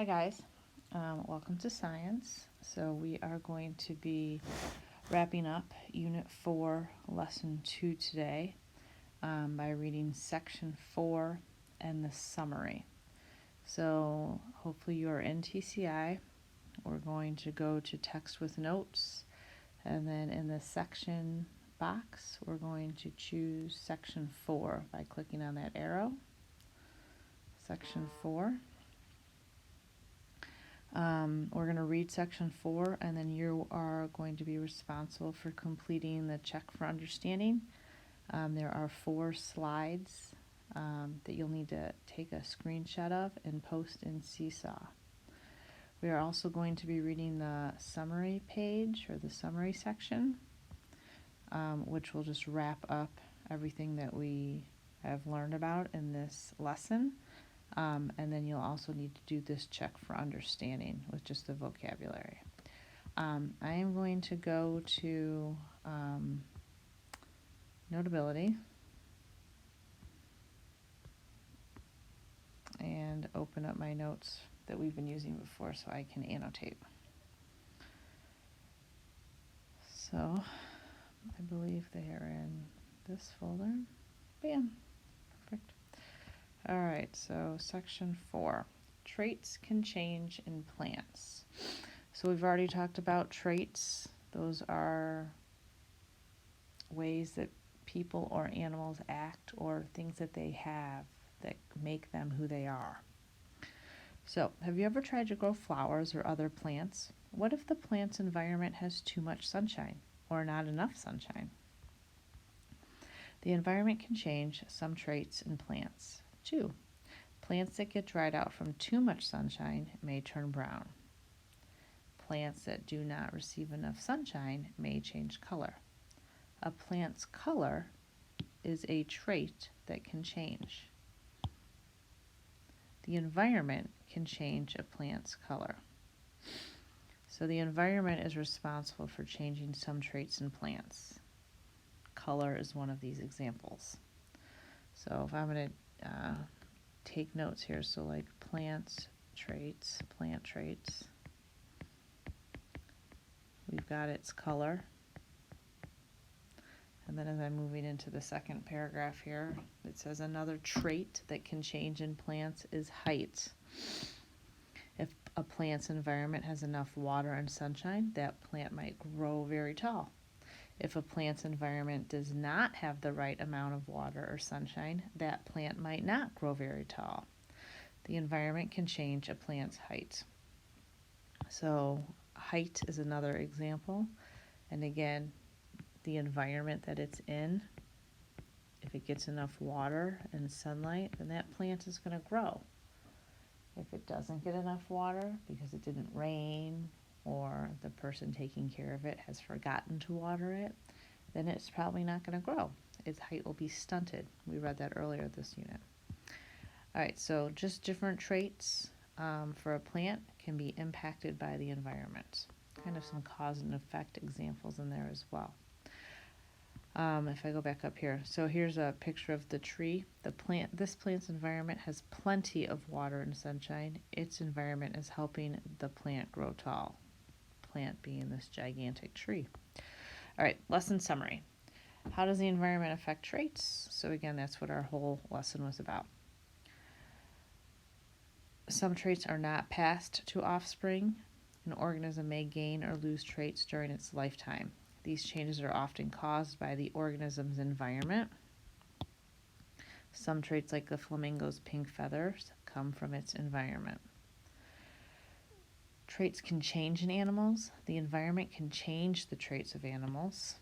Hi guys, welcome to Science. So we are going to be wrapping up Unit 4, Lesson 2 today by reading Section 4 and the summary. So hopefully you are in TCI. We're going to go to text with notes, and then in the section box we're going to choose Section 4 by clicking on that arrow. Section 4. We're going to read Section 4, and then you are going to be responsible for completing the check for understanding. There are 4 slides that you'll need to take a screenshot of and post in Seesaw. We are also going to be reading the summary page, or the summary section, which will just wrap up everything that we have learned about in this lesson. And then you'll also need to do this check for understanding with just the vocabulary. I am going to go to Notability and open up my notes that we've been using before so I can annotate. So I believe they are in this folder. Bam. Perfect. All right, so Section 4, traits can change in plants. So we've already talked about traits. Those are ways that people or animals act, or things that they have that make them who they are. So, have you ever tried to grow flowers or other plants? What if the plant's environment has too much sunshine or not enough sunshine? The environment can change some traits in plants. 2. Plants that get dried out from too much sunshine may turn brown. Plants that do not receive enough sunshine may change color. A plant's color is a trait that can change. The environment can change a plant's color. So the environment is responsible for changing some traits in plants. Color is one of these examples. So if I'm going to take notes here, so like plant traits, we've got its color. And then as I'm moving into the second paragraph here, it says another trait that can change in plants is height. If a plant's environment has enough water and sunshine, that plant might grow very tall. If a plant's environment does not have the right amount of water or sunshine, that plant might not grow very tall. The environment can change a plant's height. So height is another example. And again, the environment that it's in, if it gets enough water and sunlight, then that plant is going to grow. If it doesn't get enough water because it didn't rain, or the person taking care of it has forgotten to water it, then it's probably not going to grow. Its height will be stunted. We read that earlier this unit. All right, so just different traits for a plant can be impacted by the environment. Kind of some cause and effect examples in there as well. If I go back up here, so here's a picture of the tree. This plant's environment has plenty of water and sunshine. Its environment is helping the plant grow tall. Plant being this gigantic tree. All right, lesson summary. How does the environment affect traits? So again, that's what our whole lesson was about. Some traits are not passed to offspring. An organism may gain or lose traits during its lifetime. These changes are often caused by the organism's environment. Some traits, like the flamingo's pink feathers, come from its environment. Traits can change in animals. The environment can change the traits of animals.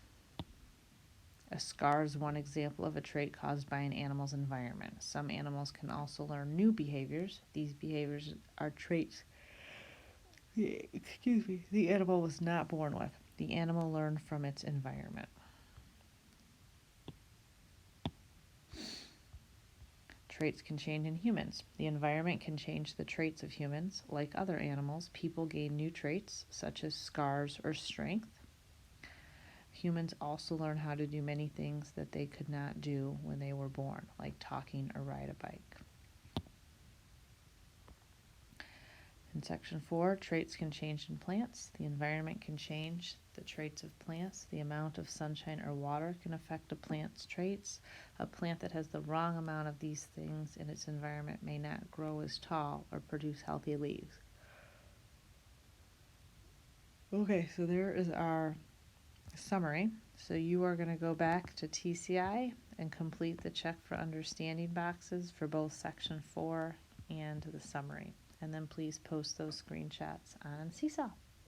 A scar is one example of a trait caused by an animal's environment. Some animals can also learn new behaviors. These behaviors are traits the animal was not born with. The animal learned from its environment. Traits can change in humans. The environment can change the traits of humans. Like other animals, people gain new traits, such as scars or strength. Humans also learn how to do many things that they could not do when they were born, like talking or ride a bike. In section 4, traits can change in plants. The environment can change the traits of plants. The amount of sunshine or water can affect a plant's traits. A plant that has the wrong amount of these things in its environment may not grow as tall or produce healthy leaves. Okay, so there is our summary. So you are going to go back to TCI and complete the check for understanding boxes for both section 4 and the summary. And then please post those screenshots on Seesaw.